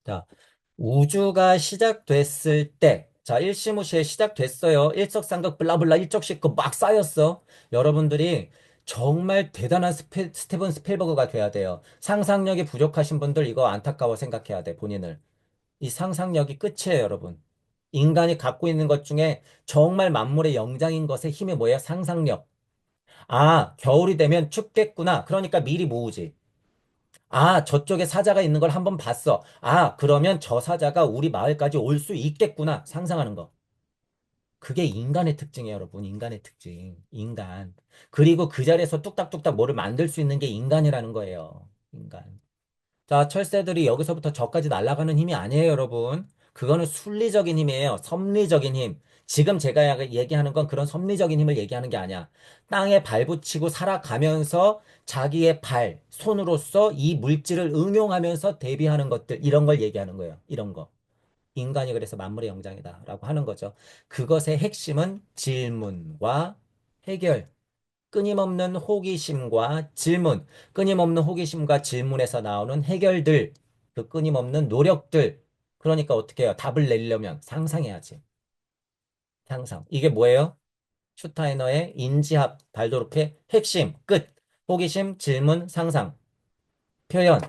자, 우주가 시작됐을 때, 자, 일시무시에 시작됐어요. 일석삼극 블라블라 일적씩 그 막 쌓였어. 여러분들이 정말 대단한 스티븐 스필버그가 돼야 돼요. 상상력이 부족하신 분들 이거 안타까워 생각해야 돼, 본인을. 이 상상력이 끝이에요, 여러분. 인간이 갖고 있는 것 중에 정말 만물의 영장인 것의 힘이 뭐예요? 상상력. 아, 겨울이 되면 춥겠구나. 그러니까 미리 모으지. 아, 저쪽에 사자가 있는 걸 한번 봤어. 아, 그러면 저 사자가 우리 마을까지 올 수 있겠구나. 상상하는 거. 그게 인간의 특징이에요, 여러분. 인간의 특징. 인간. 그리고 그 자리에서 뚝딱뚝딱 뭐를 만들 수 있는 게 인간이라는 거예요. 인간. 자, 철새들이 여기서부터 저까지 날아가는 힘이 아니에요, 여러분. 그거는 순리적인 힘이에요. 섭리적인 힘. 지금 제가 얘기하는 건 그런 섭리적인 힘을 얘기하는 게 아니야. 땅에 발붙이고 살아가면서 자기의 발, 손으로서 이 물질을 응용하면서 대비하는 것들, 이런 걸 얘기하는 거예요. 이런 거. 인간이 그래서 만물의 영장이다라고 하는 거죠. 그것의 핵심은 질문과 해결. 끊임없는 호기심과 질문, 끊임없는 호기심과 질문에서 나오는 해결들, 그 끊임없는 노력들. 그러니까 어떻게 해요? 답을 내려면 상상해야지. 상상. 이게 뭐예요? 슈타이너의 인지합 발도르프의 핵심, 끝. 호기심, 질문, 상상, 표현.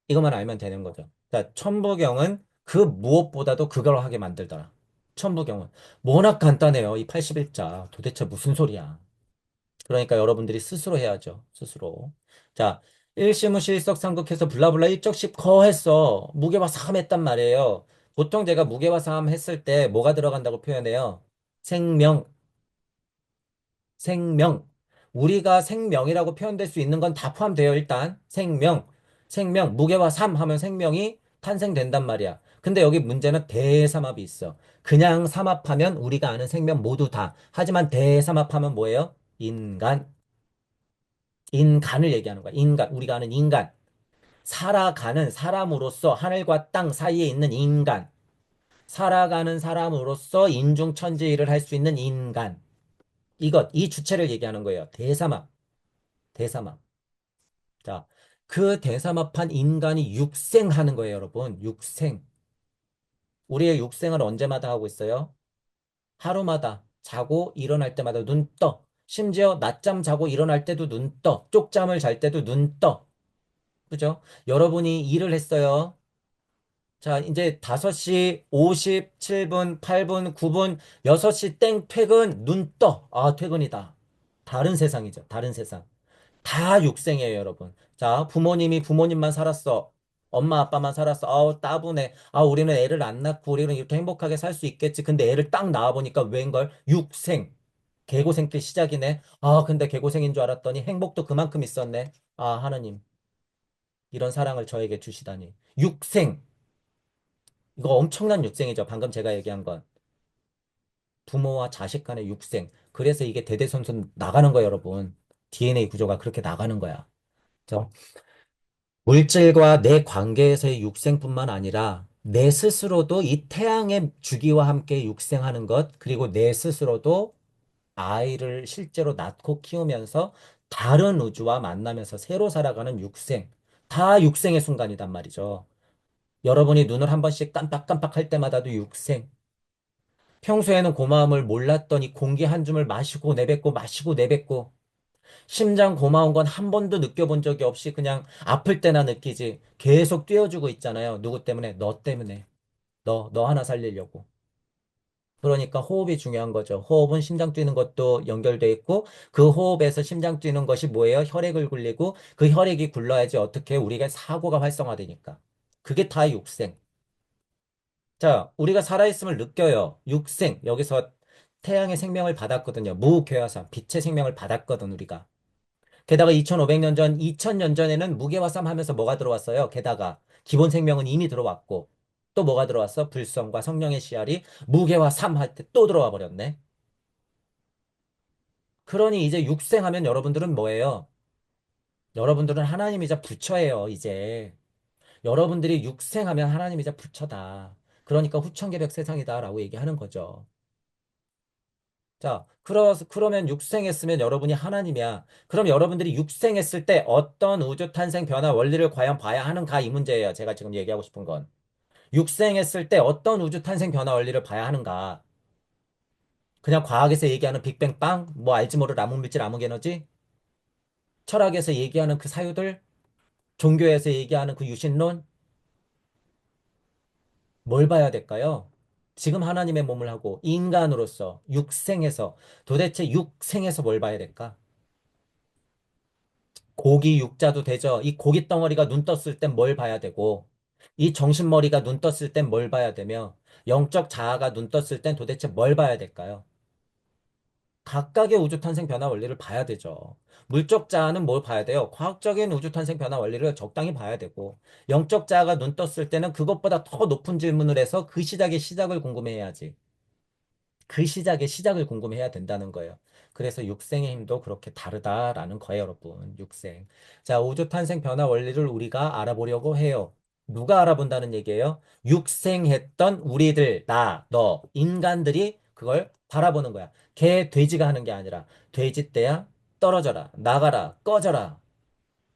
이것만 알면 되는 거죠. 자, 천부경은 그 무엇보다도 그걸 하게 만들더라. 천부경은. 워낙 간단해요. 이 81자. 도대체 무슨 소리야. 그러니까 여러분들이 스스로 해야죠. 스스로. 자, 일시무시 일석삼극해서 블라블라 일적십 커했어. 무게화삼 했단 말이에요. 보통 제가 무게화삼 했을 때 뭐가 들어간다고 표현해요? 생명, 생명. 우리가 생명이라고 표현될 수 있는 건 다 포함돼요, 일단. 생명, 생명, 무게화삼 하면 생명이 탄생된단 말이야. 근데 여기 문제는 대삼합이 있어. 그냥 삼합하면 우리가 아는 생명 모두 다. 하지만 대삼합하면 뭐예요? 인간. 인간을 얘기하는 거야. 인간. 우리가 아는 인간. 살아가는 사람으로서 하늘과 땅 사이에 있는 인간. 살아가는 사람으로서 인중천지일을 할 수 있는 인간. 이 주체를 얘기하는 거예요. 대삼합. 대삼합. 자, 그 대삼합한 인간이 육생하는 거예요, 여러분. 육생. 우리의 육생을 언제마다 하고 있어요? 하루마다 자고 일어날 때마다 눈 떠. 심지어 낮잠 자고 일어날 때도 눈 떠. 쪽잠을 잘 때도 눈 떠. 그죠? 여러분이 일을 했어요. 자, 이제 5시 57분, 8분, 9분, 6시 땡 퇴근, 눈 떠. 아, 퇴근이다. 다른 세상이죠. 다른 세상. 다 육생이에요, 여러분. 자, 부모님이 부모님만 살았어. 엄마, 아빠만 살았어. 아우, 따분해. 아, 우리는 애를 안 낳고 우리는 이렇게 행복하게 살 수 있겠지. 근데 애를 딱 낳아보니까 웬걸? 육생. 개고생 때 시작이네. 아, 근데 개고생인 줄 알았더니 행복도 그만큼 있었네. 아, 하나님. 이런 사랑을 저에게 주시다니. 육생. 이거 엄청난 육생이죠. 방금 제가 얘기한 건. 부모와 자식 간의 육생. 그래서 이게 대대손손 나가는 거예요, 여러분. DNA 구조가 그렇게 나가는 거야. 그죠? 물질과 내 관계에서의 육생뿐만 아니라 내 스스로도 이 태양의 주기와 함께 육생하는 것, 그리고 내 스스로도 아이를 실제로 낳고 키우면서 다른 우주와 만나면서 새로 살아가는 육생. 다 육생의 순간이단 말이죠. 여러분이 눈을 한 번씩 깜빡깜빡 할 때마다도 육생. 평소에는 고마움을 몰랐더니 공기 한 줌을 마시고 내뱉고 마시고 내뱉고 심장 고마운 건 한 번도 느껴본 적이 없이 그냥 아플 때나 느끼지 계속 뛰어주고 있잖아요. 누구 때문에? 너 때문에. 너 하나 살리려고. 그러니까 호흡이 중요한 거죠. 호흡은 심장 뛰는 것도 연결돼 있고 그 호흡에서 심장 뛰는 것이 뭐예요? 혈액을 굴리고 그 혈액이 굴러야지 어떻게 우리가 사고가 활성화되니까. 그게 다 육생. 자, 우리가 살아있음을 느껴요. 육생. 여기서 태양의 생명을 받았거든요. 무괴화산, 빛의 생명을 받았거든, 우리가. 게다가 2500년 전, 2000년 전에는 무게화산 하면서 뭐가 들어왔어요? 게다가 기본 생명은 이미 들어왔고, 또 뭐가 들어왔어? 불성과 성령의 씨알이 무게화삼 할 때 또 들어와 버렸네. 그러니 이제 육생하면 여러분들은 뭐예요? 여러분들은 하나님이자 부처예요, 이제. 여러분들이 육생하면 하나님이자 부처다. 그러니까 후천계백 세상이다라고 얘기하는 거죠. 자, 그러면 육생했으면 여러분이 하나님이야. 그럼 여러분들이 육생했을 때 어떤 우주 탄생 변화 원리를 과연 봐야 하는가 이 문제예요. 제가 지금 얘기하고 싶은 건. 육생했을 때 어떤 우주 탄생 변화 원리를 봐야 하는가. 그냥 과학에서 얘기하는 빅뱅 빵, 뭐 알지 모를 암흑물질 암흑에너지, 철학에서 얘기하는 그 사유들, 종교에서 얘기하는 그 유신론, 뭘 봐야 될까요? 지금 하나님의 몸을 하고 인간으로서 육생에서 도대체 육생에서 뭘 봐야 될까? 고기 육자도 되죠. 이 고기 덩어리가 눈 떴을 땐 뭘 봐야 되고, 이 정신머리가 눈 떴을 땐 뭘 봐야 되며, 영적 자아가 눈 떴을 땐 도대체 뭘 봐야 될까요? 각각의 우주 탄생 변화 원리를 봐야 되죠. 물적 자아는 뭘 봐야 돼요? 과학적인 우주 탄생 변화 원리를 적당히 봐야 되고, 영적 자아가 눈 떴을 때는 그것보다 더 높은 질문을 해서 그 시작의 시작을 궁금해해야지. 그 시작의 시작을 궁금해야 된다는 거예요. 그래서 육생의 힘도 그렇게 다르다라는 거예요, 여러분. 육생. 자, 우주 탄생 변화 원리를 우리가 알아보려고 해요. 누가 알아본다는 얘기예요? 육생했던 우리들, 나, 너, 인간들이 그걸 바라보는 거야. 개, 돼지가 하는 게 아니라 돼지 떼야 떨어져라, 나가라, 꺼져라.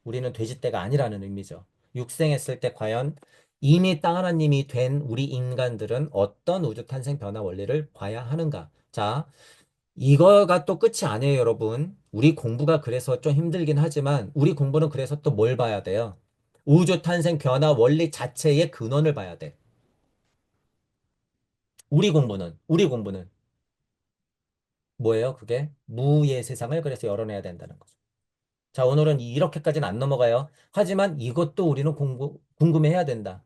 우리는 돼지떼가 아니라는 의미죠. 육생했을 때 과연 이미 땅 하나님이 된 우리 인간들은 어떤 우주 탄생 변화 원리를 봐야 하는가? 자, 이거가 또 끝이 아니에요, 여러분. 우리 공부가 그래서 좀 힘들긴 하지만 우리 공부는 그래서 또 뭘 봐야 돼요? 우주 탄생 변화 원리 자체의 근원을 봐야 돼. 우리 공부는 뭐예요? 그게 무의 세상을 그래서 열어내야 된다는 거죠. 자, 오늘은 이렇게까지는 안 넘어가요. 하지만 이것도 우리는 궁금해해야 된다.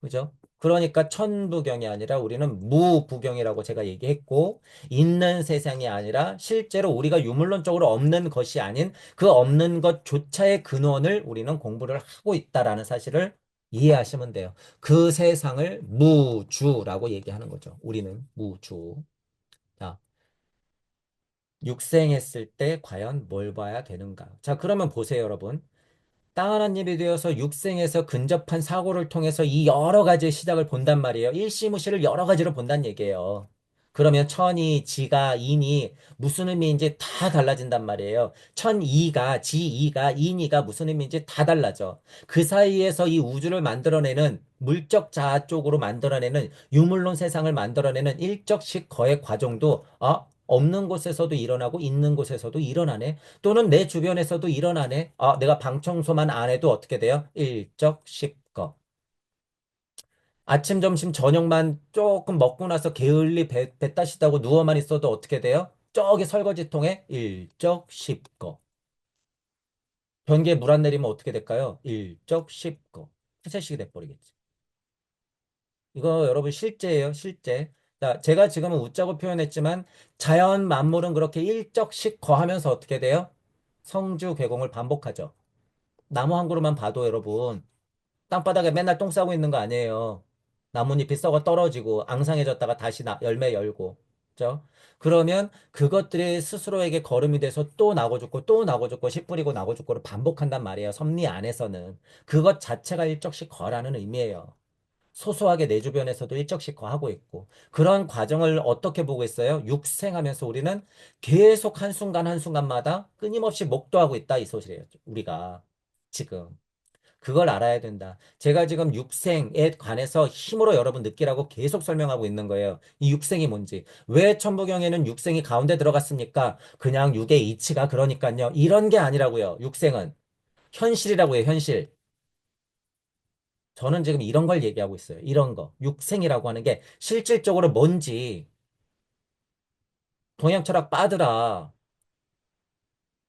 그죠? 그러니까 천부경이 아니라 우리는 무부경이라고 제가 얘기했고, 있는 세상이 아니라 실제로 우리가 유물론적으로 없는 것이 아닌 그 없는 것조차의 근원을 우리는 공부를 하고 있다라는 사실을 이해하시면 돼요. 그 세상을 무주라고 얘기하는 거죠. 우리는 무주. 자, 육생했을 때 과연 뭘 봐야 되는가? 자, 그러면 보세요, 여러분. 땅 하나님이 되어서 육생에서 근접한 사고를 통해서 이 여러 가지의 시작을 본단 말이에요. 일시무시를 여러 가지로 본다는 얘기예요. 그러면 천이, 지가, 인이 무슨 의미인지 다 달라진단 말이에요. 천이가, 지이가, 인이가 무슨 의미인지 다 달라져. 그 사이에서 이 우주를 만들어내는 물적 자아 쪽으로 만들어내는 유물론 세상을 만들어내는 일적씩 거의 과정도 없는 곳에서도 일어나고 있는 곳에서도 일어나네. 또는 내 주변에서도 일어나네. 내가 방 청소만 안 해도 어떻게 돼요? 일적십거. 아침, 점심, 저녁만 조금 먹고 나서 게을리 배 따시다고 누워만 있어도 어떻게 돼요? 저기 설거지통에 일적십거. 변기에 물 안 내리면 어떻게 될까요? 일적십거. 폐쇄식이 돼버리겠지. 이거 여러분 실제예요, 실제. 자, 제가 지금은 웃자고 표현했지만 자연 만물은 그렇게 일적씩 거하면서 어떻게 돼요? 성주 괴공을 반복하죠. 나무 한 그루만 봐도 여러분 땅바닥에 맨날 똥 싸고 있는 거 아니에요. 나뭇잎이 썩어 떨어지고 앙상해졌다가 다시 열매 열고. 그죠? 그러면 그것들이 스스로에게 거름이 돼서 또 나고 죽고 또 나고 죽고 씨 뿌리고 나고 죽고를 반복한단 말이에요. 섭리 안에서는. 그것 자체가 일적씩 거라는 의미예요. 소소하게 내 주변에서도 일적씩 거하고 있고 그런 과정을 어떻게 보고 있어요? 육생하면서 우리는 계속 한순간 한순간마다 끊임없이 목도하고 있다 이 소리예요. 우리가 지금 그걸 알아야 된다. 제가 지금 육생에 관해서 힘으로 여러분 느끼라고 계속 설명하고 있는 거예요. 이 육생이 뭔지. 왜 천부경에는 육생이 가운데 들어갔습니까? 그냥 육의 이치가 그러니까요. 이런 게 아니라고요. 육생은 현실이라고 해요. 현실. 저는 지금 이런 걸 얘기하고 있어요. 이런 거. 육생이라고 하는 게 실질적으로 뭔지 동양 철학 빠드라.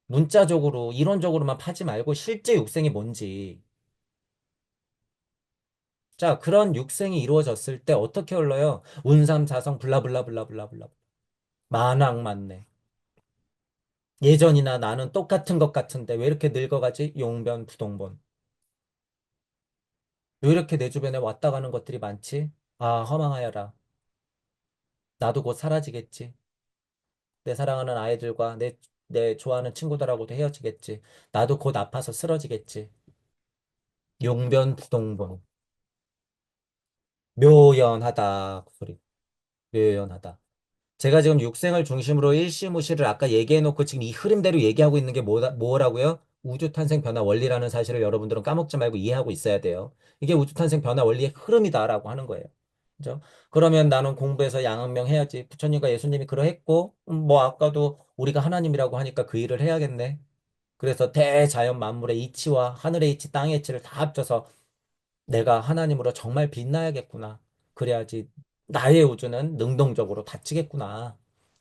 문자적으로, 이론적으로만 파지 말고 실제 육생이 뭔지. 자, 그런 육생이 이루어졌을 때 어떻게 흘러요? 운삼사성 블라블라블라블라블라. 만왕만내. 예전이나 나는 똑같은 것 같은데 왜 이렇게 늙어가지? 용변 부동본. 왜 이렇게 내 주변에 왔다 가는 것들이 많지? 허망하여라. 나도 곧 사라지겠지. 내 사랑하는 아이들과 내 좋아하는 친구들하고도 헤어지겠지. 나도 곧 아파서 쓰러지겠지. 용변부동본. 묘연하다. 그 소리. 묘연하다. 제가 지금 육생을 중심으로 일시무시를 아까 얘기해놓고 지금 이 흐름대로 얘기하고 있는 게 뭐라고요? 우주탄생 변화 원리라는 사실을 여러분들은 까먹지 말고 이해하고 있어야 돼요. 이게 우주탄생 변화 원리의 흐름이다라고 하는 거예요. 그죠? 그러면 나는 공부해서 양학명 해야지. 부처님과 예수님이 그러했고, 뭐 아까도 우리가 하나님이라고 하니까 그 일을 해야겠네. 그래서 대자연 만물의 이치와 하늘의 이치, 땅의 이치를 다 합쳐서 내가 하나님으로 정말 빛나야겠구나. 그래야지 나의 우주는 능동적으로 닫히겠구나.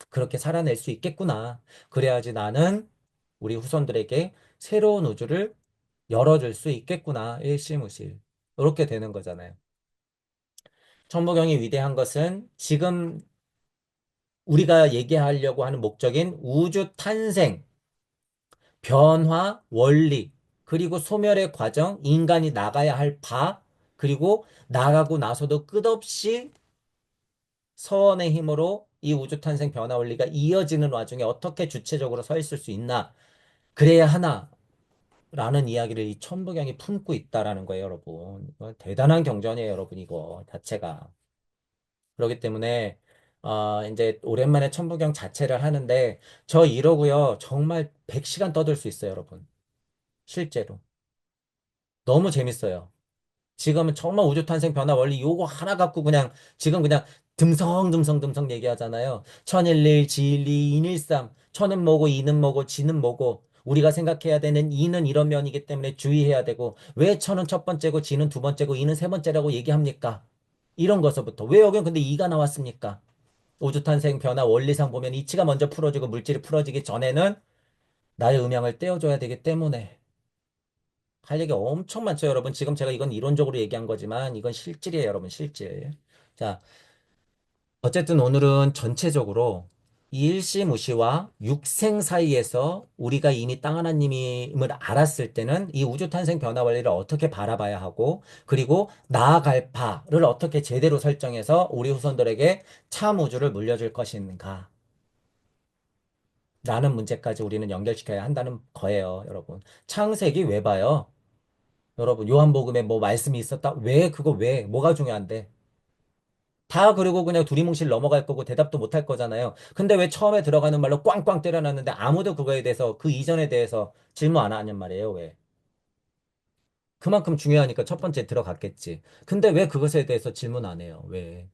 그렇게 살아낼 수 있겠구나. 그래야지 나는 우리 후손들에게 새로운 우주를 열어줄 수 있겠구나. 일시무실. 이렇게 되는 거잖아요. 천부경이 위대한 것은 지금 우리가 얘기하려고 하는 목적인 우주 탄생, 변화, 원리, 그리고 소멸의 과정, 인간이 나가야 할 바, 그리고 나가고 나서도 끝없이 서원의 힘으로 이 우주 탄생 변화 원리가 이어지는 와중에 어떻게 주체적으로 서 있을 수 있나. 그래야 하나라는 이야기를 이 천부경이 품고 있다라는 거예요, 여러분. 이거 대단한 경전이에요, 여러분, 이거 자체가. 그렇기 때문에, 이제 오랜만에 천부경 자체를 하는데, 저 이러고요, 정말 100시간 떠들 수 있어요, 여러분. 실제로. 너무 재밌어요. 지금은 정말 우주탄생 변화 원리 요거 하나 갖고 그냥 지금 그냥 듬성듬성 얘기하잖아요. 천일일, 지일이, 인일삼. 천은 뭐고, 이는 뭐고, 지는 뭐고. 우리가 생각해야 되는 이는 이런 면이기 때문에 주의해야 되고, 왜 천은 첫 번째고, 지는 두 번째고, 이는 세 번째라고 얘기합니까? 이런 것서부터. 왜 여긴 근데 이가 나왔습니까? 우주탄생 변화 원리상 보면 이치가 먼저 풀어지고 물질이 풀어지기 전에는 나의 음양을 떼어줘야 되기 때문에. 할 얘기 엄청 많죠, 여러분. 지금 제가 이건 이론적으로 얘기한 거지만 이건 실질이에요, 여러분, 실질. 자, 어쨌든 오늘은 전체적으로 이 일시무시와 육생 사이에서 우리가 이미 땅 하나님임을 알았을 때는 이 우주 탄생 변화 원리를 어떻게 바라봐야 하고 그리고 나아갈 바를 어떻게 제대로 설정해서 우리 후손들에게 참 우주를 물려줄 것인가 라는 문제까지 우리는 연결시켜야 한다는 거예요, 여러분. 창세기 왜 봐요? 여러분, 요한복음에 뭐 말씀이 있었다? 왜, 그거 왜, 뭐가 중요한데? 다 그리고 그냥 두리뭉실 넘어갈 거고 대답도 못 할 거잖아요. 근데 왜 처음에 들어가는 말로 꽝꽝 때려놨는데 아무도 그거에 대해서, 그 이전에 대해서 질문 안 하냔 말이에요, 왜? 그만큼 중요하니까 첫 번째 들어갔겠지. 근데 왜 그것에 대해서 질문 안 해요? 왜?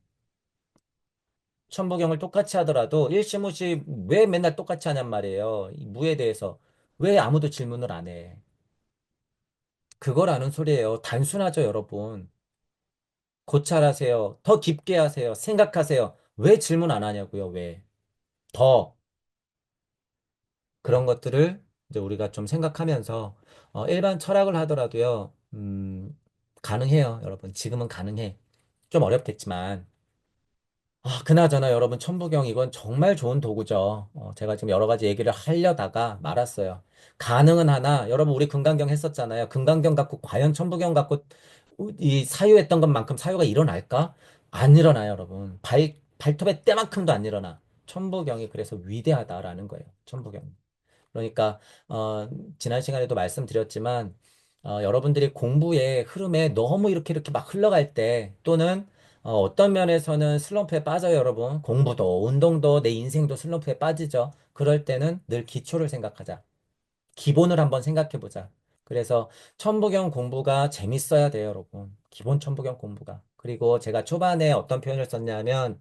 천부경을 똑같이 하더라도 일시무시 왜 맨날 똑같이 하냔 말이에요. 이 무에 대해서. 왜 아무도 질문을 안 해? 그거라는 소리예요. 단순하죠, 여러분. 고찰하세요. 더 깊게 하세요. 생각하세요. 왜 질문 안 하냐고요, 왜? 더 그런 것들을 이제 우리가 좀 생각하면서 일반 철학을 하더라도요, 가능해요, 여러분. 지금은 가능해. 좀 어렵겠지만. 그나저나 여러분, 천부경 이건 정말 좋은 도구죠. 제가 지금 여러 가지 얘기를 하려다가 말았어요. 가능은 하나, 여러분, 우리 금강경 했었잖아요. 금강경 갖고, 과연 천부경 갖고, 이 사유했던 것만큼 사유가 일어날까? 안 일어나요, 여러분. 발톱의 때만큼도 안 일어나. 천부경이 그래서 위대하다라는 거예요. 천부경. 그러니까 지난 시간에도 말씀드렸지만 여러분들이 공부의 흐름에 너무 이렇게 막 흘러갈 때 또는 어떤 면에서는 슬럼프에 빠져요, 여러분. 공부도 운동도 내 인생도 슬럼프에 빠지죠. 그럴 때는 늘 기초를 생각하자. 기본을 한번 생각해 보자. 그래서 천부경 공부가 재밌어야 돼요, 여러분. 기본 천부경 공부가. 그리고 제가 초반에 어떤 표현을 썼냐면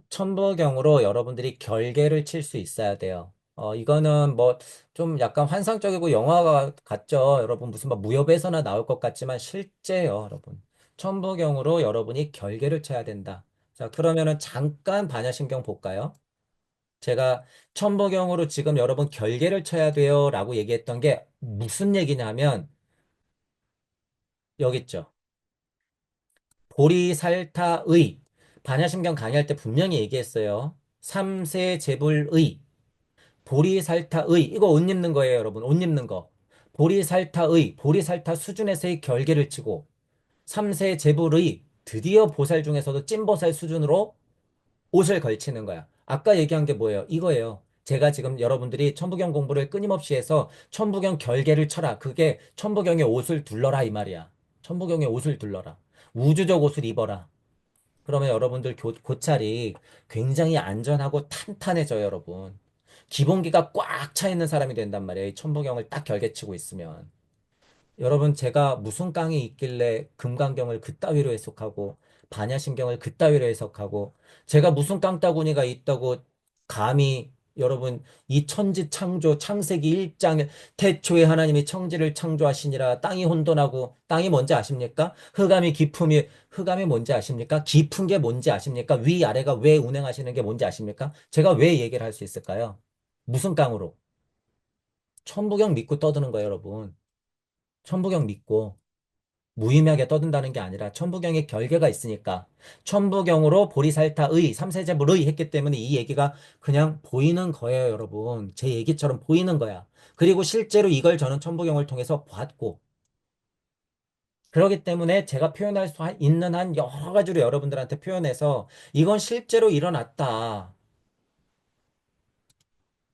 천부경으로 여러분들이 결계를 칠 수 있어야 돼요. 이거는 뭐 좀 약간 환상적이고 영화가 같죠. 여러분 무슨 막 무협에서나 나올 것 같지만 실제요, 여러분. 천부경으로 여러분이 결계를 쳐야 된다. 자, 그러면은 잠깐 반야심경 볼까요? 제가 천부경으로 지금 여러분 결계를 쳐야 돼요 라고 얘기했던 게 무슨 얘기냐면 여기 있죠. 보리살타의 반야심경 강의할 때 분명히 얘기했어요. 삼세제불의 보리살타의 이거 옷 입는 거예요, 여러분. 옷 입는 거. 보리살타 수준에서의 결계를 치고 삼세제불의 드디어 보살 중에서도 찐보살 수준으로 옷을 걸치는 거야. 아까 얘기한 게 뭐예요? 이거예요. 제가 지금 여러분들이 천부경 공부를 끊임없이 해서 천부경 결계를 쳐라. 그게 천부경의 옷을 둘러라 이 말이야. 천부경의 옷을 둘러라. 우주적 옷을 입어라. 그러면 여러분들 고찰이 굉장히 안전하고 탄탄해져요, 여러분. 기본기가 꽉 차 있는 사람이 된단 말이에요. 이 천부경을 딱 결계치고 있으면. 여러분, 제가 무슨 깡이 있길래 금강경을 그따위로 해석하고, 반야심경을 그따위로 해석하고, 제가 무슨 깡따구니가 있다고, 감히, 여러분, 이 천지 창조, 창세기 1장, 태초에 하나님이 청지를 창조하시니라, 땅이 혼돈하고, 땅이 뭔지 아십니까? 흑암이 뭔지 아십니까? 깊은 게 뭔지 아십니까? 위아래가 왜 운행하시는 게 뭔지 아십니까? 제가 왜 얘기를 할 수 있을까요? 무슨 깡으로? 천부경 믿고 떠드는 거예요, 여러분. 천부경 믿고. 무의미하게 떠든다는 게 아니라 천부경의 결계가 있으니까 천부경으로 보리살타의 삼세제불의 했기 때문에 이 얘기가 그냥 보이는 거예요, 여러분. 제 얘기처럼 보이는 거야. 그리고 실제로 이걸 저는 천부경을 통해서 봤고 그렇기 때문에 제가 표현할 수 있는 한 여러 가지로 여러분들한테 표현해서 이건 실제로 일어났다.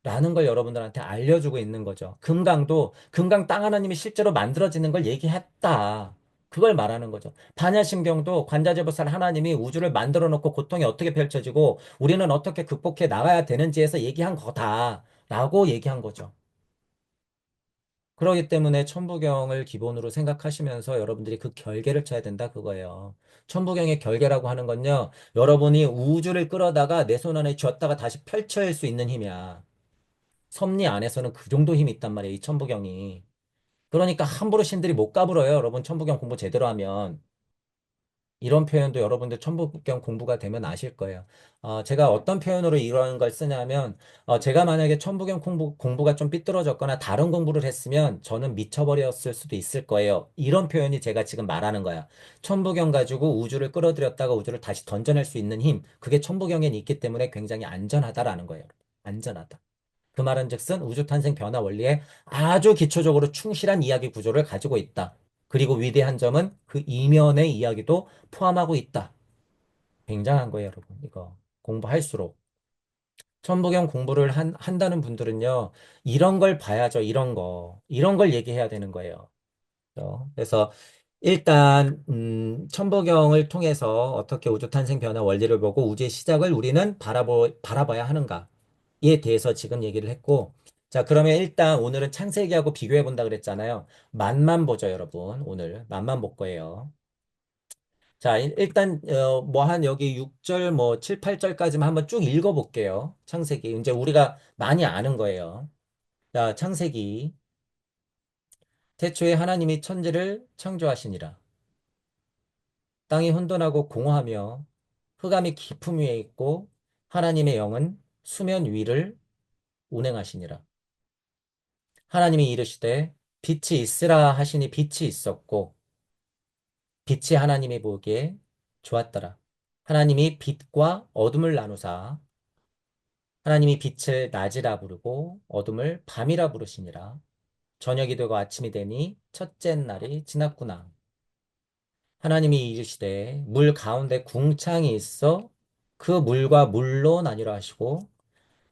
라는 걸 여러분들한테 알려주고 있는 거죠. 금강도 금강 땅 하나님이 실제로 만들어지는 걸 얘기했다. 그걸 말하는 거죠. 반야심경도 관자재보살 하나님이 우주를 만들어 놓고 고통이 어떻게 펼쳐지고 우리는 어떻게 극복해 나가야 되는지에서 얘기한 거다. 라고 얘기한 거죠. 그렇기 때문에 천부경을 기본으로 생각하시면서 여러분들이 그 결계를 쳐야 된다 그거예요. 천부경의 결계라고 하는 건요. 여러분이 우주를 끌어다가 내 손 안에 쥐었다가 다시 펼쳐일 수 있는 힘이야. 섭리 안에서는 그 정도 힘이 있단 말이에요, 이 천부경이. 그러니까 함부로 신들이 못 가불어요, 여러분. 천부경 공부 제대로 하면. 이런 표현도 여러분들 천부경 공부가 되면 아실 거예요. 제가 어떤 표현으로 이런 걸 쓰냐면, 제가 만약에 천부경 공부가 좀 삐뚤어졌거나 다른 공부를 했으면 저는 미쳐버렸을 수도 있을 거예요. 이런 표현이 제가 지금 말하는 거야. 천부경 가지고 우주를 끌어들였다가 우주를 다시 던져낼 수 있는 힘, 그게 천부경에 있기 때문에 굉장히 안전하다라는 거예요. 안전하다. 그 말은즉슨 우주 탄생 변화 원리에 아주 기초적으로 충실한 이야기 구조를 가지고 있다. 그리고 위대한 점은 그 이면의 이야기도 포함하고 있다. 굉장한 거예요, 여러분. 이거 공부할수록. 천부경 공부를 한다는 분들은요, 이런 걸 봐야죠, 이런 거. 이런 걸 얘기해야 되는 거예요. 그래서 일단 천부경을 통해서 어떻게 우주 탄생 변화 원리를 보고 우주의 시작을 우리는 바라봐야 하는가에 대해서 지금 얘기를 했고, 자, 그러면 일단 오늘은 창세기하고 비교해 본다 그랬잖아요. 맛만 보죠, 여러분. 오늘 맛만 볼 거예요. 자, 일단 뭐 한 여기 6절 뭐 7, 8절까지만 한번 쭉 읽어 볼게요. 창세기. 이제 우리가 많이 아는 거예요. 자, 창세기. 태초에 하나님이 천지를 창조하시니라. 땅이 혼돈하고 공허하며 흑암이 깊음 위에 있고 하나님의 영은 수면 위를 운행하시니라. 하나님이 이르시되 빛이 있으라 하시니 빛이 있었고 빛이 하나님이 보기에 좋았더라. 하나님이 빛과 어둠을 나누사 하나님이 빛을 낮이라 부르고 어둠을 밤이라 부르시니라. 저녁이 되고 아침이 되니 첫째 날이 지났구나. 하나님이 이르시되 물 가운데 궁창이 있어 그 물과 물로 나뉘라 하시고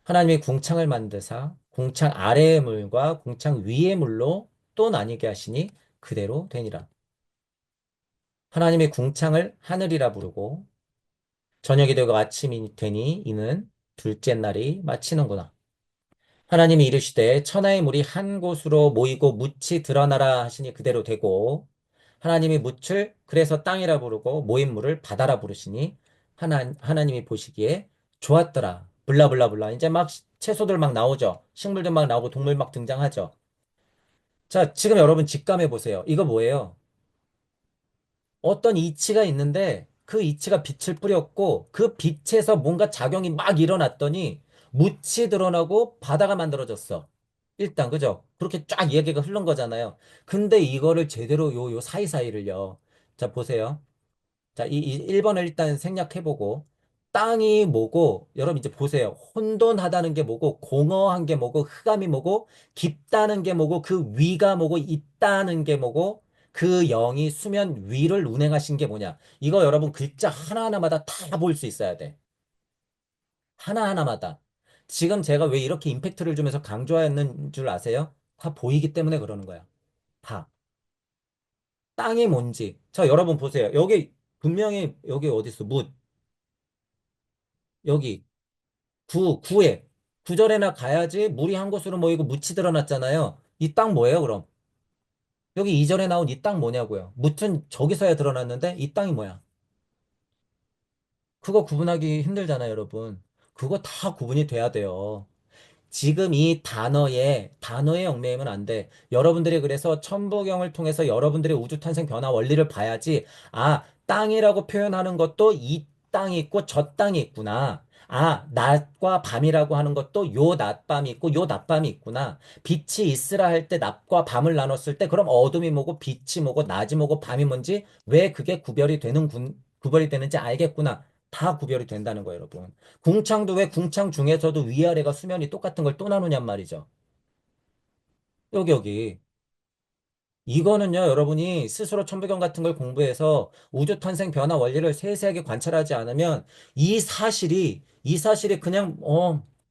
하나님이 궁창을 만드사 궁창 아래의 물과 궁창 위의 물로 또 나뉘게 하시니 그대로 되니라. 하나님의 궁창을 하늘이라 부르고 저녁이 되고 아침이 되니 이는 둘째 날이 마치는구나. 하나님이 이르시되 천하의 물이 한 곳으로 모이고 묻이 드러나라 하시니 그대로 되고 하나님이 묻을 그래서 땅이라 부르고 모인 물을 바다라 부르시니 하나님이 보시기에 좋았더라. 블라블라블라. 이제 막 채소들 막 나오죠. 식물들 막 나오고 동물 막 등장하죠. 자, 지금 여러분 직감해 보세요. 이거 뭐예요? 어떤 이치가 있는데 그 이치가 빛을 뿌렸고 그 빛에서 뭔가 작용이 막 일어났더니 묻이 드러나고 바다가 만들어졌어. 일단 그죠? 그렇게 쫙 이야기가 흐른 거잖아요. 근데 이거를 제대로 요 사이사이를요. 자, 보세요. 자, 이 1번을 일단 생략해보고, 땅이 뭐고, 여러분 이제 보세요. 혼돈하다는 게 뭐고, 공허한 게 뭐고, 흑암이 뭐고, 깊다는 게 뭐고, 그 위가 뭐고, 있다는 게 뭐고, 그 영이 수면 위를 운행하신 게 뭐냐. 이거 여러분 글자 하나하나마다 다 볼 수 있어야 돼. 하나하나마다. 지금 제가 왜 이렇게 임팩트를 주면서 강조했는 줄 아세요? 다 보이기 때문에 그러는 거야. 다. 땅이 뭔지. 자, 여러분 보세요. 여기 분명히 여기 어디 있어? 묻. 여기 구에 구절에나 가야지 물이 한 곳으로 모이고 묻이 드러났잖아요. 이 땅 뭐예요, 그럼? 여기 이절에 나온 이 땅 뭐냐고요? 묻은 저기서야 드러났는데 이 땅이 뭐야? 그거 구분하기 힘들잖아요, 여러분. 그거 다 구분이 돼야 돼요. 지금 이 단어에 얽매이면 안 돼. 여러분들이 그래서 천부경을 통해서 여러분들의 우주 탄생 변화 원리를 봐야지. 아, 땅이라고 표현하는 것도 이 땅이 있고 저 땅이 있구나. 아, 낮과 밤이라고 하는 것도 요 낮밤이 있고 요 낮밤이 있구나. 빛이 있으라 할 때 낮과 밤을 나눴을 때 그럼 어둠이 뭐고 빛이 뭐고 낮이 뭐고 밤이 뭔지 왜 그게 구별이 되는지 알겠구나. 다 구별이 된다는 거예요, 여러분. 궁창도 왜 궁창 중에서도 위아래가 수면이 똑같은 걸 또 나누냔 말이죠. 여기. 이거는요, 여러분이 스스로 천부경 같은 걸 공부해서 우주 탄생 변화 원리를 세세하게 관찰하지 않으면 이 사실이 그냥,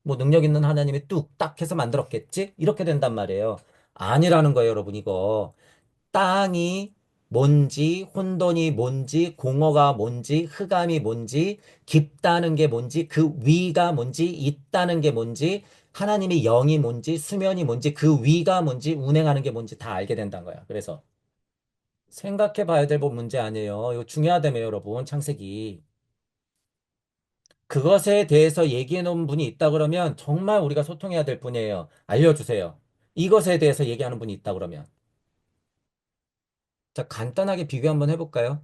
뭐 능력 있는 하나님이 뚝딱 해서 만들었겠지? 이렇게 된단 말이에요. 아니라는 거예요, 여러분, 이거. 땅이 뭔지, 혼돈이 뭔지, 공허가 뭔지, 흑암이 뭔지, 깊다는 게 뭔지, 그 위가 뭔지, 있다는 게 뭔지, 하나님의 영이 뭔지, 수면이 뭔지, 그 위가 뭔지, 운행하는 게 뭔지 다 알게 된다는 거야. 그래서 생각해 봐야 될 문제 아니에요. 이거 중요하다며, 여러분. 창세기. 그것에 대해서 얘기해 놓은 분이 있다 그러면 정말 우리가 소통해야 될 분이에요. 알려주세요. 이것에 대해서 얘기하는 분이 있다 그러면. 자, 간단하게 비교 한번 해볼까요?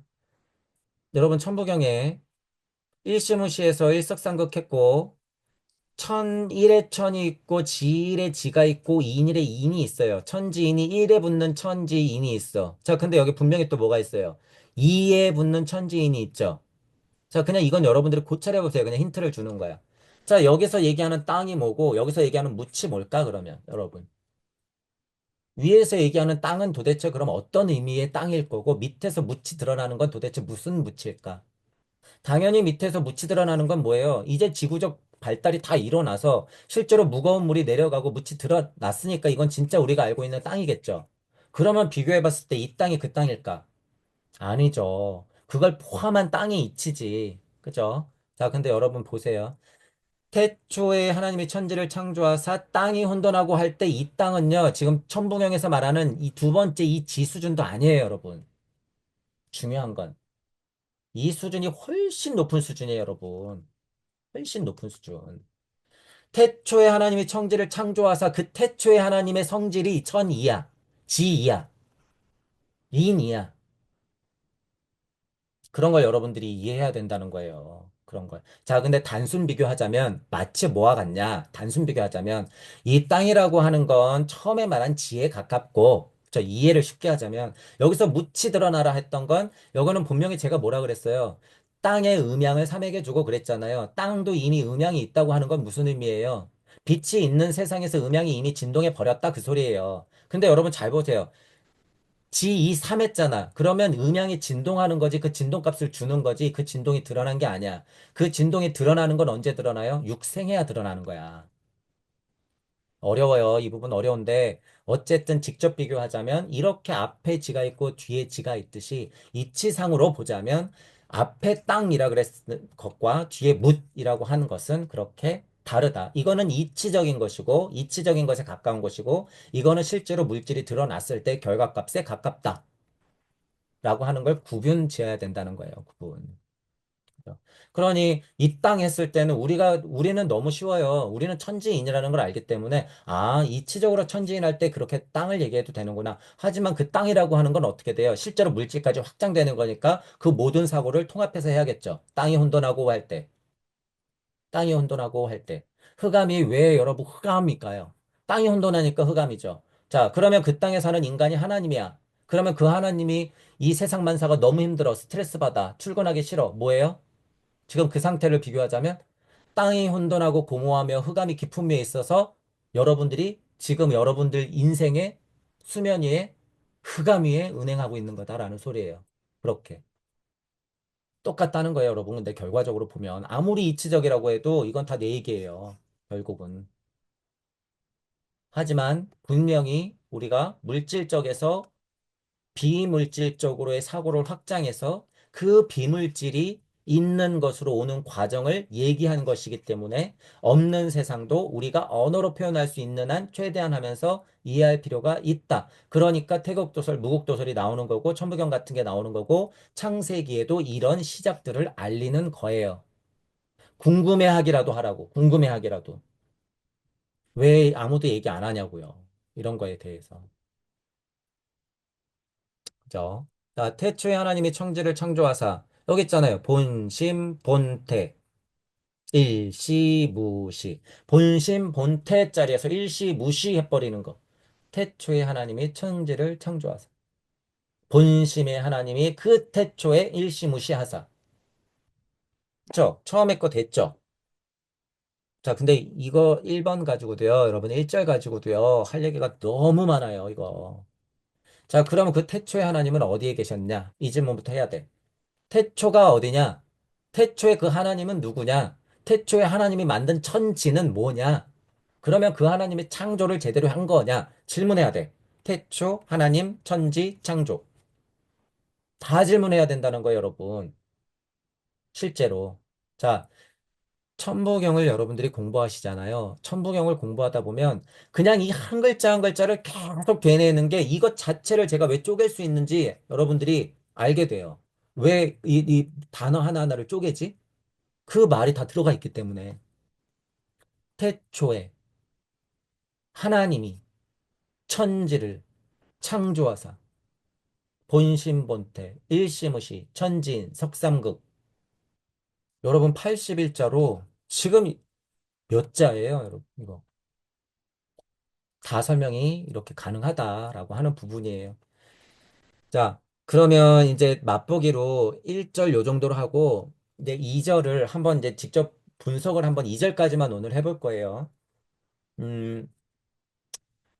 여러분, 천부경에 일시무시에서 일석삼극했고 천일에 천이 있고 지일에 지가 있고 인일에 인이 있어요. 천지인이 일에 붙는 천지인이 있어. 자, 근데 여기 분명히 또 뭐가 있어요? 이에 붙는 천지인이 있죠. 자, 그냥 이건 여러분들이 고찰해 보세요. 그냥 힌트를 주는 거야. 자, 여기서 얘기하는 땅이 뭐고 여기서 얘기하는 묻이 뭘까 그러면 여러분. 위에서 얘기하는 땅은 도대체 그럼 어떤 의미의 땅일 거고 밑에서 묻이 드러나는 건 도대체 무슨 묻일까? 당연히 밑에서 묻히 드러나는 건 뭐예요? 이제 지구적 발달이 다 일어나서 실제로 무거운 물이 내려가고 묻히 드러났으니까 이건 진짜 우리가 알고 있는 땅이겠죠. 그러면 비교해 봤을 때 이 땅이 그 땅일까? 아니죠. 그걸 포함한 땅이 이치지. 그죠? 자, 근데 여러분 보세요. 태초에 하나님이 천지를 창조하사 땅이 혼돈하고 할 때 이 땅은요, 지금 천부경에서 말하는 이 두 번째 이 지 수준도 아니에요, 여러분. 중요한 건. 이 수준이 훨씬 높은 수준이에요, 여러분. 훨씬 높은 수준. 태초에 하나님이 천지를 창조하사 그 태초에 하나님의 성질이 천이야. 지이야. 인이야. 그런 걸 여러분들이 이해해야 된다는 거예요. 그런 걸. 자, 근데 단순 비교하자면 마치 뭐와 같냐? 단순 비교하자면 이 땅이라고 하는 건 처음에 말한 지에 가깝고 저 이해를 쉽게 하자면 여기서 묻히 드러나라 했던 건 요거는 분명히 제가 뭐라 그랬어요? 땅의 음양을 삼에게 주고 그랬잖아요. 땅도 이미 음양이 있다고 하는 건 무슨 의미예요? 빛이 있는 세상에서 음양이 이미 진동해 버렸다 그 소리예요. 근데 여러분 잘 보세요. G2 3했잖아. 그러면 음향이 진동하는 거지. 그 진동값을 주는 거지. 그 진동이 드러난 게 아니야. 그 진동이 드러나는 건 언제 드러나요? 육생해야 드러나는 거야. 어려워요. 이 부분 어려운데 어쨌든 직접 비교하자면 이렇게 앞에 지가 있고 뒤에 지가 있듯이 이치상으로 보자면 앞에 땅이라 그랬는 것과 뒤에 묻이라고 하는 것은 그렇게 다르다. 이거는 이치적인 것이고 이치적인 것에 가까운 것이고 이거는 실제로 물질이 드러났을 때 결과값에 가깝다. 라고 하는 걸 구분 지어야 된다는 거예요. 구분. 그러니 이 땅 했을 때는 우리는 너무 쉬워요. 우리는 천지인이라는 걸 알기 때문에 아, 이치적으로 천지인 할 때 그렇게 땅을 얘기해도 되는구나. 하지만 그 땅이라고 하는 건 어떻게 돼요? 실제로 물질까지 확장되는 거니까 그 모든 사고를 통합해서 해야겠죠. 땅이 혼돈하고 할 때. 흑암이 왜 여러분 흑암일까요? 땅이 혼돈하니까 흑암이죠. 자, 그러면 그 땅에 사는 인간이 하나님이야. 그러면 그 하나님이 이 세상 만사가 너무 힘들어. 스트레스 받아. 출근하기 싫어. 뭐예요? 지금 그 상태를 비교하자면 땅이 혼돈하고 공허하며 흑암이 깊은 위에 있어서 여러분들이 지금 여러분들 인생의 수면 위에 흑암 위에 운행하고 있는 거다라는 소리예요. 그렇게. 똑같다는 거예요, 여러분. 근데 결과적으로 보면 아무리 이치적이라고 해도 이건 다 내 얘기예요. 결국은. 하지만 분명히 우리가 물질적에서 비물질적으로의 사고를 확장해서 그 비물질이 있는 것으로 오는 과정을 얘기한 것이기 때문에 없는 세상도 우리가 언어로 표현할 수 있는 한 최대한 하면서 이해할 필요가 있다. 그러니까 태국도설, 무국도설이 나오는 거고 천부경 같은 게 나오는 거고 창세기에도 이런 시작들을 알리는 거예요. 궁금해하기라도 하라고. 궁금해하기라도. 왜 아무도 얘기 안 하냐고요. 이런 거에 대해서. 그죠? 자, 태초에 하나님이 천지를 창조하사 여기 있잖아요. 본심, 본태, 일시무시. 본심, 본태 자리에서 일시무시 해버리는 거. 태초에 하나님이 천지를 창조하사. 본심의 하나님이 그 태초에 일시무시하사. 그쵸? 처음에 거 됐죠? 자, 근데 이거 1번 가지고도요. 여러분 1절 가지고도요. 할 얘기가 너무 많아요. 이거. 자, 그러면 그 태초의 하나님은 어디에 계셨냐? 이 질문부터 해야 돼. 태초가 어디냐? 태초의 그 하나님은 누구냐? 태초에 하나님이 만든 천지는 뭐냐? 그러면 그 하나님이 창조를 제대로 한 거냐? 질문해야 돼. 태초, 하나님, 천지, 창조. 다 질문해야 된다는 거예요, 여러분. 실제로. 자, 천부경을 여러분들이 공부하시잖아요. 천부경을 공부하다 보면 그냥 이 한 글자 한 글자를 계속 되뇌는 게 이것 자체를 제가 왜 쪼갤 수 있는지 여러분들이 알게 돼요. 왜 이 단어 하나하나를 쪼개지? 그 말이 다 들어가 있기 때문에. 태초에 하나님이 천지를 창조하사 본심본태 일시무시 천지인 석삼극. 여러분 81자로 지금 몇 자예요, 여러분? 이거 다 설명이 이렇게 가능하다라고 하는 부분이에요. 자, 그러면 이제 맛보기로 1절 요 정도로 하고 이제 2절을 한번 이제 직접 분석을 한번 2절까지만 오늘 해볼 거예요. 음,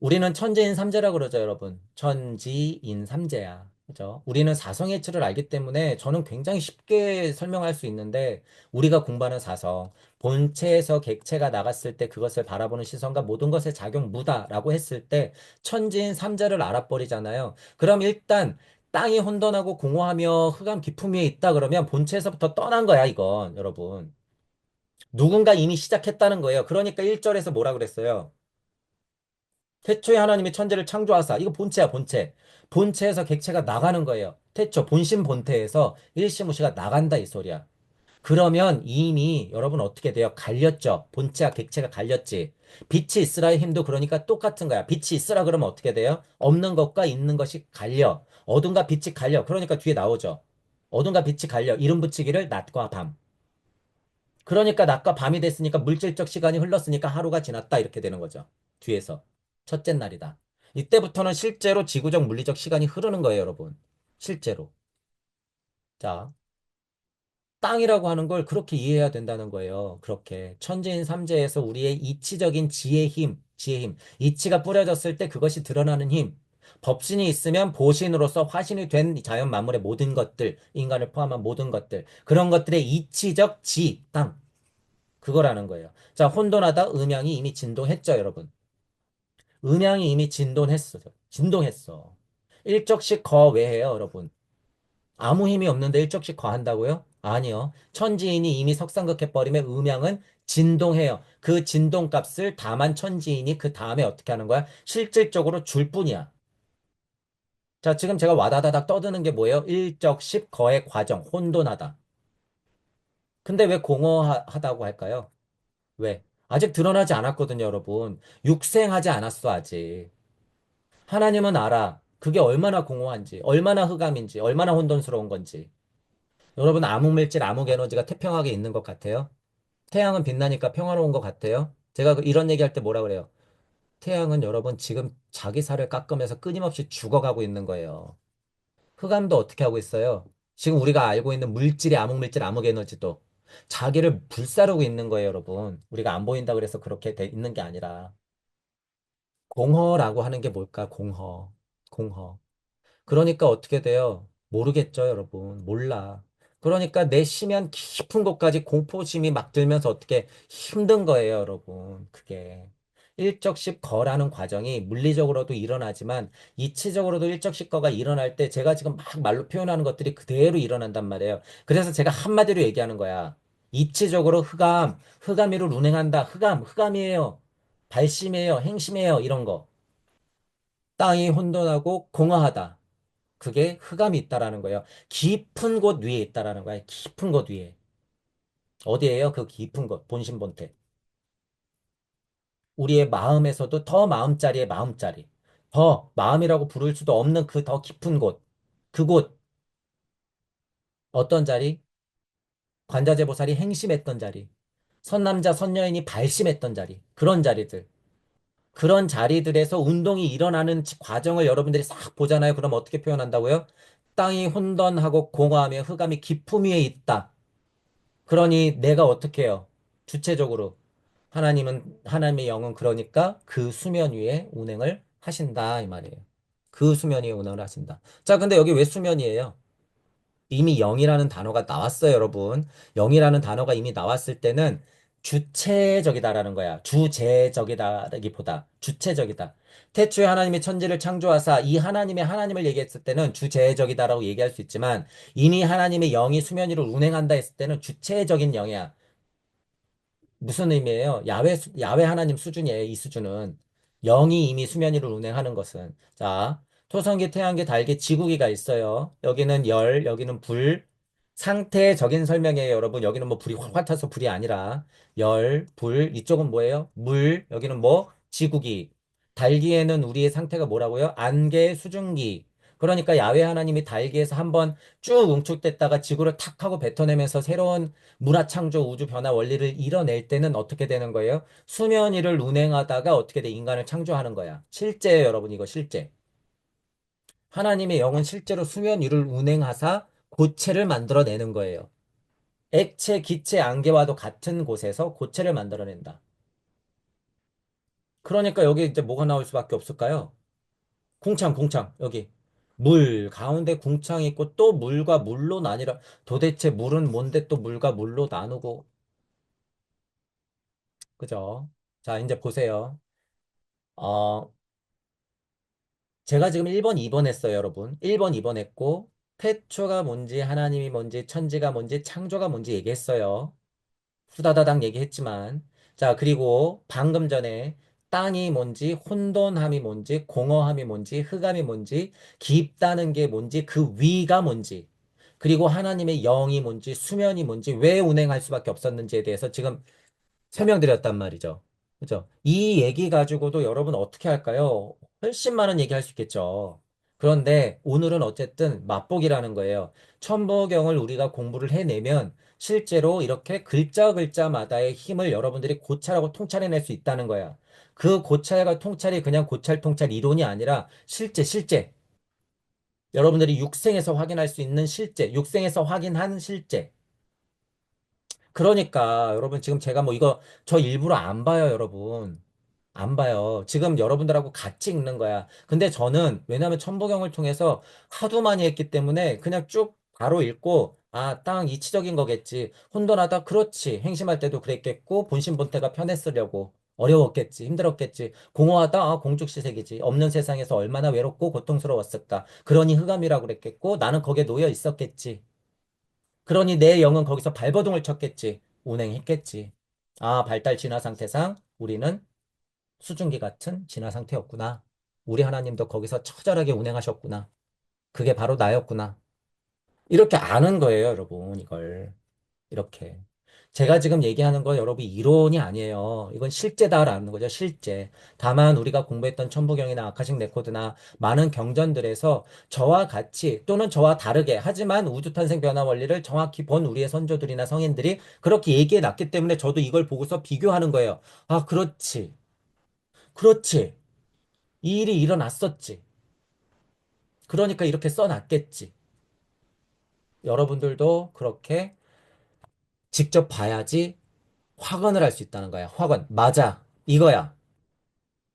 우리는 천지인 삼재라 그러죠, 여러분. 천지인 삼재야. 그죠? 우리는 사성의치를 알기 때문에 저는 굉장히 쉽게 설명할 수 있는데 우리가 공부하는 사성, 본체에서 객체가 나갔을 때 그것을 바라보는 시선과 모든 것의 작용 무다라고 했을 때 천지인 삼재를 알아버리잖아요. 그럼 일단 땅이 혼돈하고 공허하며 흑암 깊음 위에 있다 그러면 본체에서부터 떠난 거야, 이건, 여러분. 누군가 이미 시작했다는 거예요. 그러니까 1절에서 뭐라 그랬어요? 태초에 하나님이 천지를 창조하사. 이거 본체야, 본체. 본체에서 객체가 나가는 거예요. 태초, 본심 본태에서 일시무시가 나간다, 이 소리야. 그러면 이미 여러분 어떻게 돼요? 갈렸죠? 본체와 객체가 갈렸지. 빛이 있으라의 힘도 그러니까 똑같은 거야. 빛이 있으라 그러면 어떻게 돼요? 없는 것과 있는 것이 갈려. 어둠과 빛이 갈려. 그러니까 뒤에 나오죠. 어둠과 빛이 갈려. 이름 붙이기를 낮과 밤. 그러니까 낮과 밤이 됐으니까 물질적 시간이 흘렀으니까 하루가 지났다 이렇게 되는 거죠. 뒤에서. 첫째 날이다. 이때부터는 실제로 지구적 물리적 시간이 흐르는 거예요, 여러분. 실제로. 자, 땅이라고 하는 걸 그렇게 이해해야 된다는 거예요. 그렇게. 천지인 삼재에서 우리의 이치적인 지혜 힘, 지혜 힘. 이치가 뿌려졌을 때 그것이 드러나는 힘. 법신이 있으면 보신으로서 화신이 된 자연 만물의 모든 것들, 인간을 포함한 모든 것들. 그런 것들의 이치적 지, 땅. 그거라는 거예요. 자, 혼돈하다 음양이 이미 진동했죠, 여러분. 음양이 이미 진동했어. 진동했어. 일적씩 거외해요, 여러분. 아무 힘이 없는데 일적씩 거한다고요? 아니요. 천지인이 이미 석상극해버리면 음양은 진동해요. 그 진동값을 다만 천지인이 그 다음에 어떻게 하는 거야? 실질적으로 줄 뿐이야. 자, 지금 제가 와다다닥 떠드는 게 뭐예요? 일적십 거의 과정, 혼돈하다. 근데 왜 공허하다고 할까요? 왜? 아직 드러나지 않았거든요, 여러분. 육생하지 않았어, 아직. 하나님은 알아. 그게 얼마나 공허한지, 얼마나 흑암인지, 얼마나 혼돈스러운 건지. 여러분, 암흑물질, 암흑에너지가 태평하게 있는 것 같아요? 태양은 빛나니까 평화로운 것 같아요? 제가 이런 얘기할 때 뭐라 그래요? 태양은 여러분 지금 자기 살을 깎으면서 끊임없이 죽어가고 있는 거예요. 흑암도 어떻게 하고 있어요? 지금 우리가 알고 있는 물질이 암흑물질, 암흑에너지도 자기를 불사르고 있는 거예요, 여러분. 우리가 안 보인다 그래서 그렇게 돼 있는 게 아니라. 공허라고 하는 게 뭘까? 공허. 공허. 그러니까 어떻게 돼요? 모르겠죠, 여러분. 몰라. 그러니까 내 심연 깊은 곳까지 공포심이 막 들면서 어떻게 힘든 거예요, 여러분. 그게. 일적십거라는 과정이 물리적으로도 일어나지만 이치적으로도 일적십거가 일어날 때 제가 지금 막 말로 표현하는 것들이 그대로 일어난단 말이에요. 그래서 제가 한마디로 얘기하는 거야. 이치적으로 흑암, 흑암이를 운행한다. 흑암, 흑암이에요. 발심이에요. 행심이에요. 이런 거. 땅이 혼돈하고 공허하다. 그게 흑암이 있다라는 거예요. 깊은 곳 위에 있다라는 거예요. 깊은 곳 위에. 어디예요? 그 깊은 곳, 본심본태. 우리의 마음에서도 더 마음자리의 마음자리. 더 마음이라고 부를 수도 없는 그 더 깊은 곳. 그곳, 어떤 자리? 관자재보살이 행심했던 자리. 선남자, 선여인이 발심했던 자리. 그런 자리들. 그런 자리들에서 운동이 일어나는 과정을 여러분들이 싹 보잖아요. 그럼 어떻게 표현한다고요? 땅이 혼돈하고 공허하며 흑암이 깊음 위에 있다. 그러니 내가 어떻게 해요? 주체적으로. 하나님의 영은 그러니까 그 수면 위에 운행을 하신다. 이 말이에요. 그 수면 위에 운행을 하신다. 자, 근데 여기 왜 수면이에요? 이미 영이라는 단어가 나왔어요, 여러분. 영이라는 단어가 이미 나왔을 때는 주체적이다라는 거야. 주제적이다라기보다 주체적이다. 태초에 하나님이 천지를 창조하사 이 하나님을 얘기했을 때는 주제적이다라고 얘기할 수 있지만 이미 하나님의 영이 수면 위를 운행한다 했을 때는 주체적인 영이야. 무슨 의미예요? 야훼 하나님 수준이에요, 이 수준은. 영이 이미 수면 위를 운행하는 것은. 자, 토성기, 태양계, 달계, 지구기가 있어요. 여기는 열, 여기는 불. 상태적인 설명이에요, 여러분. 여기는 뭐 불이 확 타서 불이 아니라. 열, 불. 이쪽은 뭐예요? 물. 여기는 뭐? 지구기. 달기에는 우리의 상태가 뭐라고요? 안개, 수증기. 그러니까 야훼 하나님이 달기에서 한번 쭉 응축됐다가 지구를 탁 하고 뱉어내면서 새로운 문화창조 우주 변화 원리를 이뤄낼 때는 어떻게 되는 거예요? 수면 위를 운행하다가 어떻게 돼? 인간을 창조하는 거야. 실제예요, 여러분. 이거 실제. 하나님의 영은 실제로 수면 위를 운행하사 고체를 만들어내는 거예요. 액체, 기체, 안개와도 같은 곳에서 고체를 만들어낸다. 그러니까 여기 이제 뭐가 나올 수밖에 없을까요? 궁창, 여기. 물, 가운데 궁창이 있고 또 물과 물로 나뉘라. 도대체 물은 뭔데 또 물과 물로 나누고, 그죠? 자, 이제 보세요. 어, 제가 지금 1번, 2번 했어요, 여러분. 1번, 2번 했고, 태초가 뭔지, 하나님이 뭔지, 천지가 뭔지, 창조가 뭔지 얘기했어요. 후다다닥 얘기했지만. 자, 그리고 방금 전에 땅이 뭔지, 혼돈함이 뭔지, 공허함이 뭔지, 흑암이 뭔지, 깊다는 게 뭔지, 그 위가 뭔지, 그리고 하나님의 영이 뭔지, 수면이 뭔지, 왜 운행할 수밖에 없었는지에 대해서 지금 설명드렸단 말이죠. 그죠? 이 얘기 가지고도 여러분 어떻게 할까요? 훨씬 많은 얘기 할 수 있겠죠. 그런데 오늘은 어쨌든 맛보기라는 거예요. 천부경을 우리가 공부를 해내면 실제로 이렇게 글자 글자마다의 힘을 여러분들이 고찰하고 통찰해낼 수 있다는 거야. 그 고찰과 통찰이 그냥 고찰 통찰 이론이 아니라 실제 여러분들이 육생에서 확인할 수 있는 실제, 육생에서 확인한 실제. 그러니까 여러분 지금 제가 뭐 이거 저 일부러 안 봐요, 여러분. 안 봐요. 지금 여러분들하고 같이 읽는 거야. 근데 저는 왜냐하면 천부경을 통해서 하도 많이 했기 때문에 그냥 쭉 바로 읽고 아, 땅 이치적인 거겠지. 혼돈하다 그렇지. 행심할 때도 그랬겠고 본심본태가 편했으려고 어려웠겠지. 힘들었겠지. 공허하다 아, 공죽시색이지. 없는 세상에서 얼마나 외롭고 고통스러웠을까. 그러니 흑암이라고 그랬겠고 나는 거기에 놓여 있었겠지. 그러니 내 영은 거기서 발버둥을 쳤겠지. 운행했겠지. 아, 발달 진화 상태상 우리는 수증기 같은 진화 상태였구나. 우리 하나님도 거기서 처절하게 운행하셨구나. 그게 바로 나였구나. 이렇게 아는 거예요, 여러분, 이걸. 이렇게. 제가 지금 얘기하는 건 여러분 이론이 아니에요. 이건 실제다라는 거죠, 실제. 다만 우리가 공부했던 천부경이나 아카식 레코드나 많은 경전들에서 저와 같이 또는 저와 다르게 하지만 우주탄생 변화 원리를 정확히 본 우리의 선조들이나 성인들이 그렇게 얘기해 놨기 때문에 저도 이걸 보고서 비교하는 거예요. 아, 그렇지. 그렇지. 이 일이 일어났었지. 그러니까 이렇게 써놨겠지. 여러분들도 그렇게 직접 봐야지 확언을 할 수 있다는 거야. 확언. 맞아. 이거야.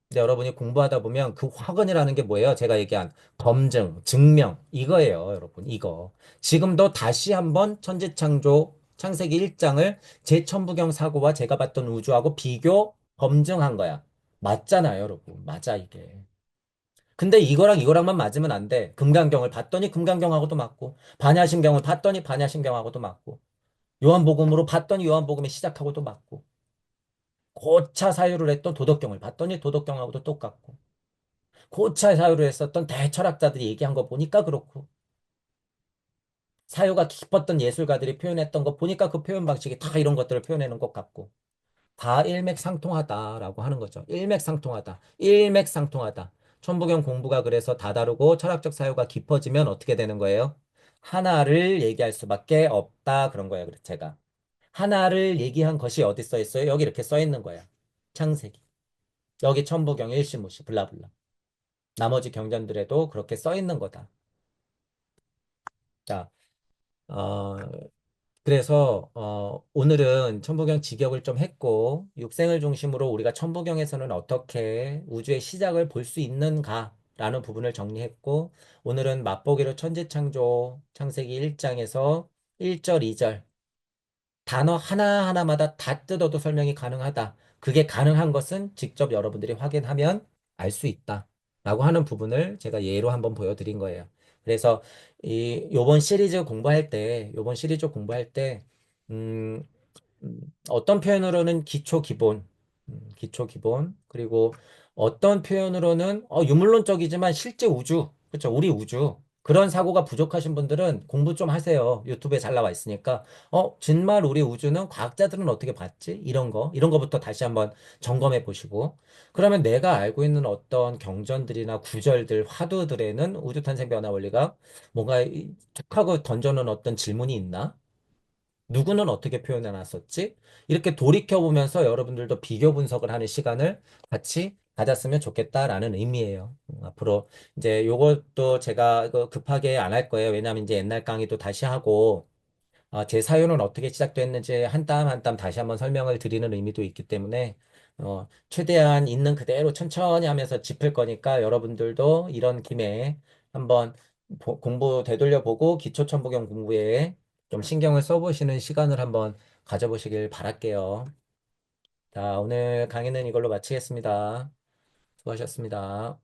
근데 여러분이 공부하다 보면 그 확언이라는 게 뭐예요? 제가 얘기한 검증, 증명. 이거예요, 여러분. 이거. 지금도 다시 한번 천지창조 창세기 1장을 제 천부경 사고와 제가 봤던 우주하고 비교, 검증한 거야. 맞잖아요, 여러분. 맞아, 이게. 근데 이거랑 이거랑만 맞으면 안 돼. 금강경을 봤더니 금강경하고도 맞고, 반야심경을 봤더니 반야심경하고도 맞고, 요한복음으로 봤더니 요한복음의 시작하고도 맞고, 고차 사유를 했던 도덕경을 봤더니 도덕경하고도 똑같고, 고차 사유를 했었던 대철학자들이 얘기한 거 보니까 그렇고, 사유가 깊었던 예술가들이 표현했던 거 보니까 그 표현 방식이 다 이런 것들을 표현하는 것 같고, 다 일맥상통하다라고 하는 거죠. 일맥상통하다. 일맥상통하다. 천부경 공부가 그래서 다 다르고 철학적 사유가 깊어지면 어떻게 되는 거예요? 하나를 얘기할 수밖에 없다. 그런 거예요. 그래서 제가. 하나를 얘기한 것이 어디 써 있어요? 여기 이렇게 써 있는 거야. 창세기. 여기 천부경 일시무시 블라블라. 나머지 경전들에도 그렇게 써 있는 거다. 자, 어, 그래서 오늘은 천부경 직역을 좀 했고 육생을 중심으로 우리가 천부경에서는 어떻게 우주의 시작을 볼 수 있는가라는 부분을 정리했고 오늘은 맛보기로 천지창조 창세기 1장에서 1절, 2절 단어 하나하나마다 다 뜯어도 설명이 가능하다. 그게 가능한 것은 직접 여러분들이 확인하면 알 수 있다. 라고 하는 부분을 제가 예로 한번 보여드린 거예요. 그래서 요번 시리즈 공부할 때, 음, 어떤 표현으로는 기초 기본, 기초 기본, 그리고 어떤 표현으로는 유물론적이지만 실제 우주, 그렇죠? 우리 우주. 그런 사고가 부족하신 분들은 공부 좀 하세요. 유튜브에 잘 나와 있으니까. 정말 우리 우주는 과학자들은 어떻게 봤지? 이런 거부터 다시 한번 점검해 보시고. 그러면 내가 알고 있는 어떤 경전들이나 구절들, 화두들에는 우주 탄생 변화 원리가 뭔가 툭 하고 던져놓은 어떤 질문이 있나? 누구는 어떻게 표현해 놨었지? 이렇게 돌이켜보면서 여러분들도 비교 분석을 하는 시간을 같이 가졌으면 좋겠다라는 의미예요. 앞으로 이제 요것도 제가 이거 급하게 안 할 거예요. 왜냐하면 이제 옛날 강의도 다시 하고 제 사연은 어떻게 시작됐는지 한 땀 한 땀 다시 한번 설명을 드리는 의미도 있기 때문에 최대한 있는 그대로 천천히 하면서 짚을 거니까 여러분들도 이런 김에 한번 공부 되돌려보고 기초천부경 공부에 좀 신경을 써보시는 시간을 한번 가져보시길 바랄게요. 자, 오늘 강의는 이걸로 마치겠습니다. 수고하셨습니다.